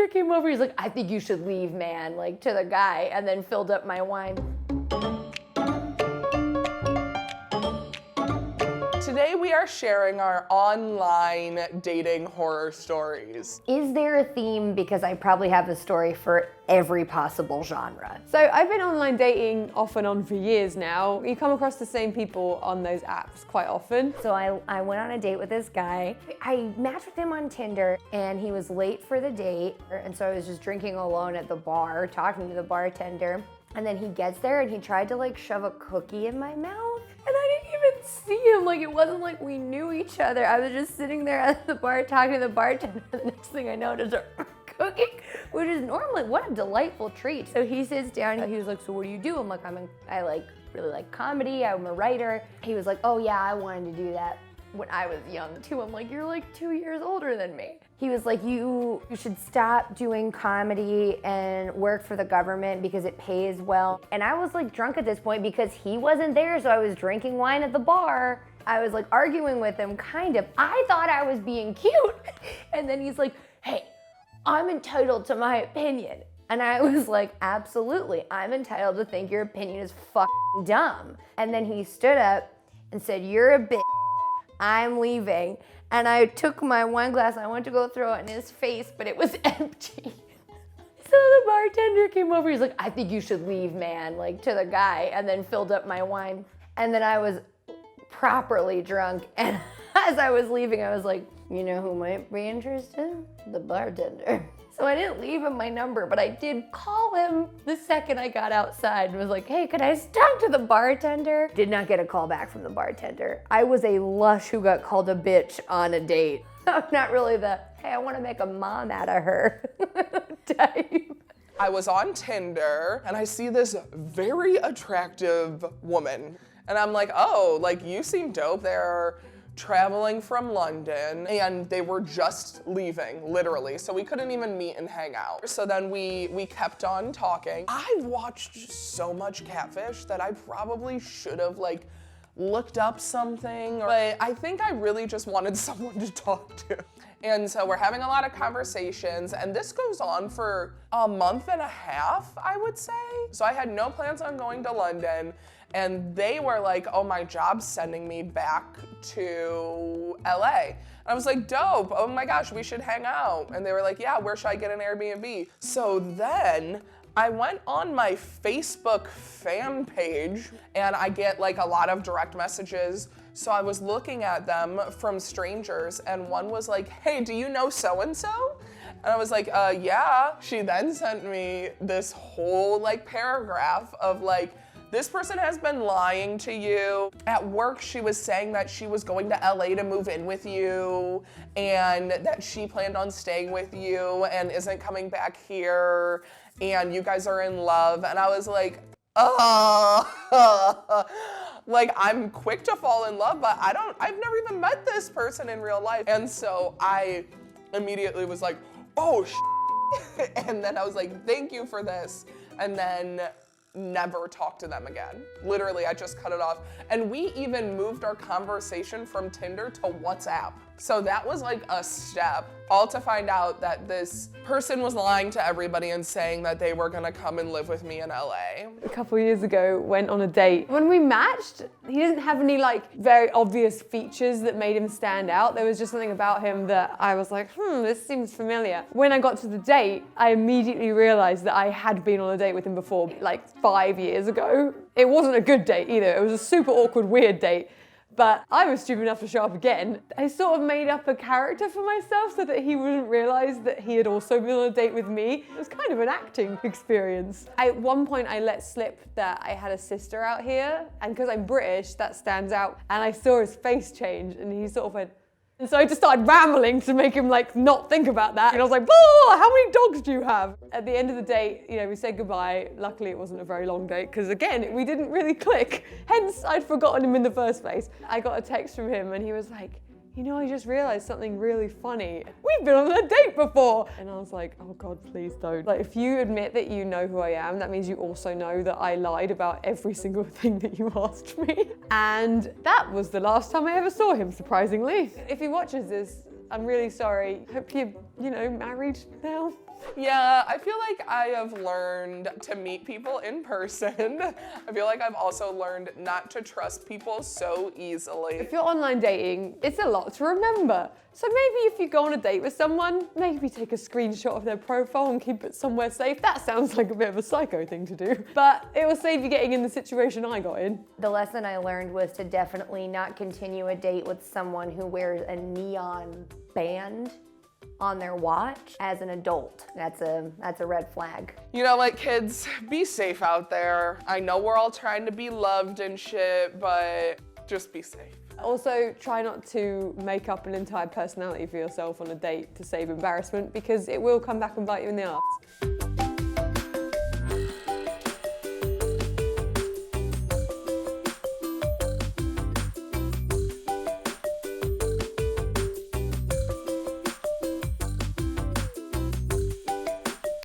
bartender came over, he's like, I think you should leave, man, like to the guy, and then filled up my wine. Today we are sharing our online dating horror stories. Is there a theme? Because I probably have a story for every possible genre. So I've been online dating off and on for years now. You come across the same people on those apps quite often. So I went on a date with this guy. I matched with him on Tinder and he was late for the date. And so I was just drinking alone at the bar, talking to the bartender. And then he gets there and he tried to like shove a cookie in my mouth. And I didn't even see him. Like, it wasn't like we knew each other. I was just sitting there at the bar talking to the bartender. The next thing I noticed, cooking, which is normally, what a delightful treat. So he sits down and he was like, so what do you do? I'm like, I really like comedy. I'm a writer. He was like, oh yeah, I wanted to do that when I was young too. I'm like, you're like 2 years older than me. He was like, you should stop doing comedy and work for the government because it pays well. And I was like drunk at this point because he wasn't there, so I was drinking wine at the bar. I was like arguing with him, kind of. I thought I was being cute. And then he's like, hey, I'm entitled to my opinion. And I was like, absolutely, I'm entitled to think your opinion is fucking dumb. And then he stood up and said, you're a bitch, I'm leaving. And I took my wine glass and I went to go throw it in his face, but it was empty. So the bartender came over, he's like, I think you should leave, man, like to the guy, and then filled up my wine. And then I was properly drunk. And as I was leaving, I was like, you know who might be interested? The bartender. So I didn't leave him my number, but I did call him the second I got outside and was like, hey, could I talk to the bartender? Did not get a call back from the bartender. I was a lush who got called a bitch on a date. I'm not really the, hey, I want to make a mom out of her type. I was on Tinder and I see this very attractive woman. And I'm like, oh, like you seem dope. They're traveling from London and they were just leaving, literally. So we couldn't even meet and hang out. So then we kept on talking. I watched so much Catfish that I probably should have like looked up something, but I think I really just wanted someone to talk to. And so we're having a lot of conversations and this goes on for a month and a half, I would say. So I had no plans on going to London. And they were like, oh, my job's sending me back to LA. And I was like, dope, oh my gosh, we should hang out. And they were like, yeah, where should I get an Airbnb? So then I went on my Facebook fan page and I get like a lot of direct messages. So I was looking at them from strangers and one was like, hey, do you know so-and-so? And I was like, yeah. She then sent me this whole like paragraph of like, this person has been lying to you. At work, she was saying that she was going to LA to move in with you and that she planned on staying with you and isn't coming back here and you guys are in love. And I was like, like I'm quick to fall in love, but I've never even met this person in real life. And so I immediately was like, oh, and then I was like, thank you for this. And then never talk to them again. Literally, I just cut it off. And we even moved our conversation from Tinder to WhatsApp. So that was like a step, all to find out that this person was lying to everybody and saying that they were gonna come and live with me in LA. A couple of years ago, went on a date. When we matched, he didn't have any like very obvious features that made him stand out. There was just something about him that I was like, this seems familiar. When I got to the date, I immediately realized that I had been on a date with him before, like 5 years ago. It wasn't a good date either. It was a super awkward, weird date. But I was stupid enough to show up again. I sort of made up a character for myself so that he wouldn't realize that he had also been on a date with me. It was kind of an acting experience. At one point I let slip that I had a sister out here, and because I'm British, that stands out. And I saw his face change and he sort of went, and so I just started rambling to make him like not think about that. And I was like, how many dogs do you have? At the end of the date, you know, we said goodbye. Luckily it wasn't a very long date because again, we didn't really click. Hence, I'd forgotten him in the first place. I got a text from him and he was like, you know, I just realized something really funny. We've been on a date before. And I was like, oh God, please don't. Like, if you admit that you know who I am, that means you also know that I lied about every single thing that you asked me. And that was the last time I ever saw him, surprisingly. If he watches this, I'm really sorry. Hope you you know, married now. Yeah, I feel like I have learned to meet people in person. I feel like I've also learned not to trust people so easily. If you're online dating, it's a lot to remember. So maybe if you go on a date with someone, maybe take a screenshot of their profile and keep it somewhere safe. That sounds like a bit of a psycho thing to do, but it will save you getting in the situation I got in. The lesson I learned was to definitely not continue a date with someone who wears a neon band on their watch as an adult. That's a red flag. You know, like, kids, be safe out there. I know we're all trying to be loved and shit, but just be safe. Also, try not to make up an entire personality for yourself on a date to save embarrassment, because it will come back and bite you in the ass.